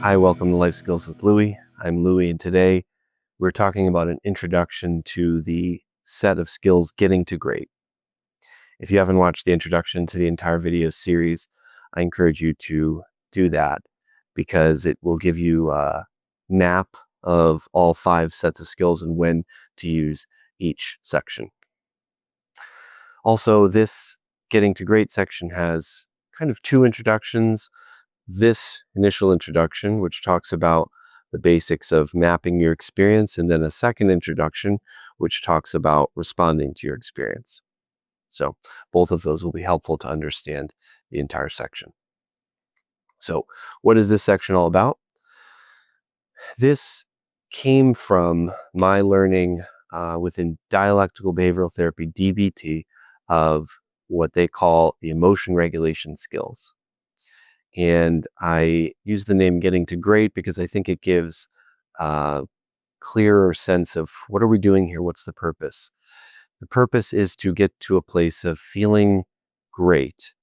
Hi, welcome to Life Skills with Louie. I'm Louie, and today we're talking about an introduction to the set of skills getting to great. If you haven't watched the introduction to the entire video series, I encourage you to do that because it will give you a map of all 5 sets of skills and when to use each section. Also, this getting to great section has kind of 2 introductions. This initial introduction, which talks about the basics of mapping your experience, and then a second introduction, which talks about responding to your experience. So both of those will be helpful to understand the entire section. So what is this section all about? This came from my learning within dialectical behavioral therapy, DBT, of what they call the emotion regulation skills. And I use the name Getting to Great because I think it gives a clearer sense of what are we doing here? What's the purpose? The purpose is to get to a place of feeling great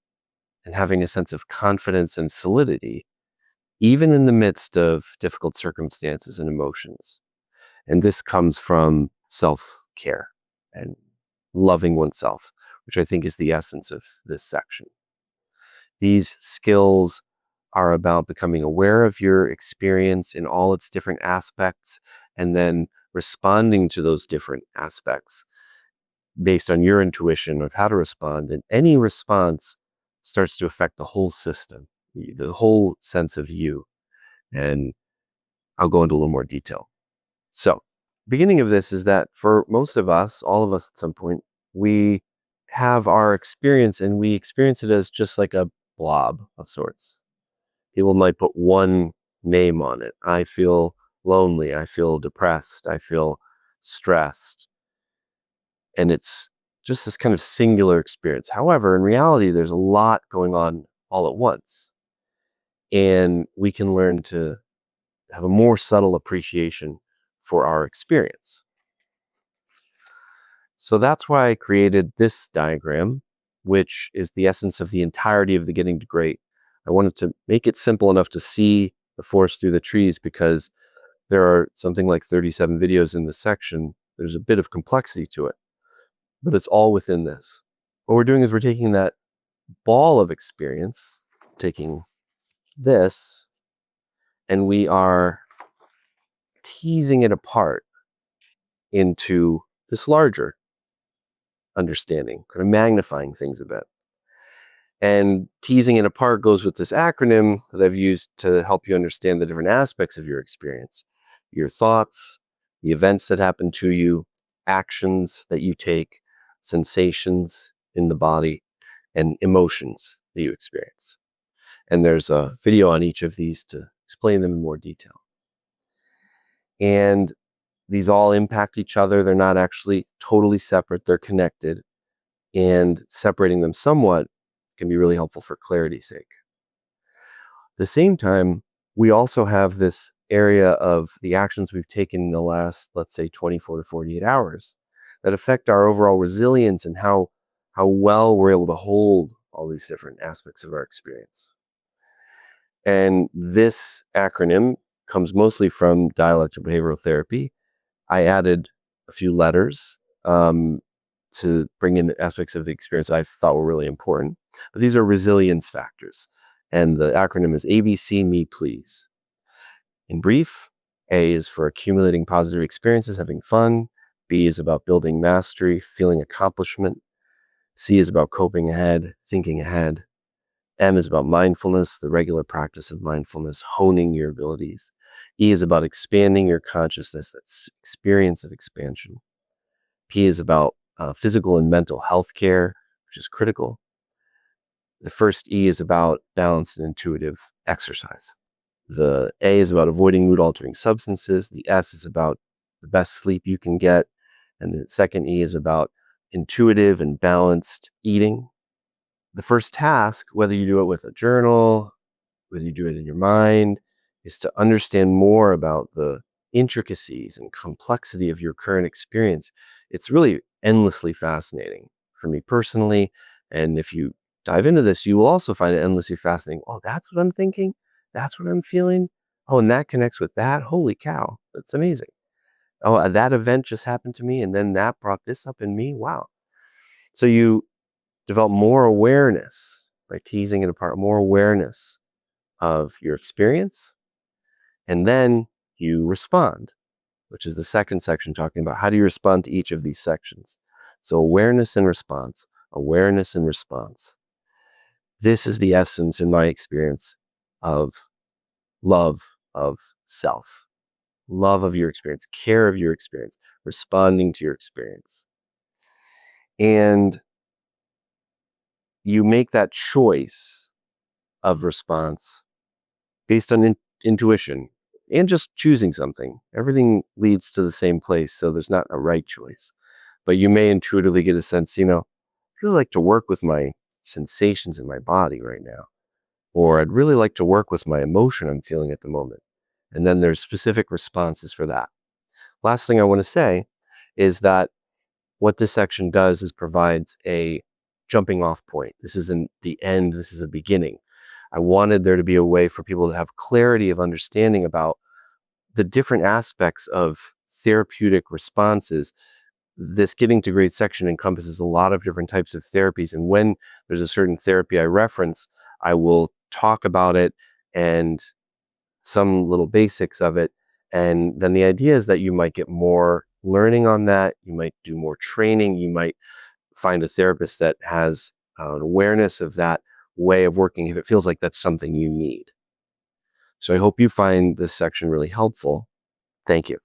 and having a sense of confidence and solidity, even in the midst of difficult circumstances and emotions. And this comes from self-care and loving oneself, which I think is the essence of this section. These skills are about becoming aware of your experience in all its different aspects and then responding to those different aspects based on your intuition of how to respond. And any response starts to affect the whole system, the whole sense of you. And I'll go into a little more detail. So, beginning of this is that for most of us, all of us at some point, we have our experience and we experience it as just like a blob of sorts. People might put one name on it. I feel lonely. I feel depressed. I feel stressed. And it's just this kind of singular experience. However, in reality, there's a lot going on all at once. And we can learn to have a more subtle appreciation for our experience. So that's why I created this diagram, which is the essence of the entirety of the Getting to Great. I wanted to make it simple enough to see the forest through the trees because there are something like 37 videos in this section. There's a bit of complexity to it, but it's all within this. What we're doing is we're taking that ball of experience, taking this, and we are teasing it apart into this larger understanding, kind of magnifying things a bit. And teasing it apart goes with this acronym that I've used to help you understand the different aspects of your experience, your thoughts, the events that happen to you, actions that you take, sensations in the body, and emotions that you experience. And there's a video on each of these to explain them in more detail. And these all impact each other. They're not actually totally separate. They're connected. And separating them somewhat can be really helpful for clarity's sake. At the same time, we also have this area of the actions we've taken in the last, let's say, 24 to 48 hours that affect our overall resilience and how well we're able to hold all these different aspects of our experience. And this acronym comes mostly from dialectical behavioral therapy. I added a few letters to bring in aspects of the experience I thought were really important. But these are resilience factors. And the acronym is ABC, me, please. In brief, A is for accumulating positive experiences, having fun. B is about building mastery, feeling accomplishment. C is about coping ahead, thinking ahead. M is about mindfulness, the regular practice of mindfulness, honing your abilities. E is about expanding your consciousness, that's experience of expansion. P is about physical and mental health care, which is critical. The first E is about balanced and intuitive exercise. The A is about avoiding mood-altering substances. The S is about the best sleep you can get. And the second E is about intuitive and balanced eating. The first task, whether you do it with a journal, whether you do it in your mind, is to understand more about the intricacies and complexity of your current experience. It's really endlessly fascinating for me personally. And if you dive into this, you will also find it endlessly fascinating. Oh, that's what I'm thinking. That's what I'm feeling. Oh, and that connects with that? Holy cow, that's amazing. Oh, that event just happened to me, and then that brought this up in me? Wow. So you develop more awareness by teasing it apart, more awareness of your experience, and then you respond, which is the second section talking about how do you respond to each of these sections. So awareness and response, awareness and response. This is the essence, in my experience, of love of self, love of your experience, care of your experience, responding to your experience. And you make that choice of response based on intuition and just choosing something. Everything leads to the same place, so there's not a right choice. But you may intuitively get a sense, I really like to work with my sensations in my body right now. Or I'd really like to work with my emotion I'm feeling at the moment. And then there's specific responses for that. Last thing I want to say is that what this section does is provides a jumping off point. This isn't the end, this is a beginning. I wanted there to be a way for people to have clarity of understanding about the different aspects of therapeutic responses. This Getting to Great section encompasses a lot of different types of therapies. And when there's a certain therapy I reference, I will talk about it and some little basics of it. And then the idea is that you might get more learning on that. You might do more training. You might find a therapist that has an awareness of that way of working if it feels like that's something you need. So I hope you find this section really helpful. Thank you.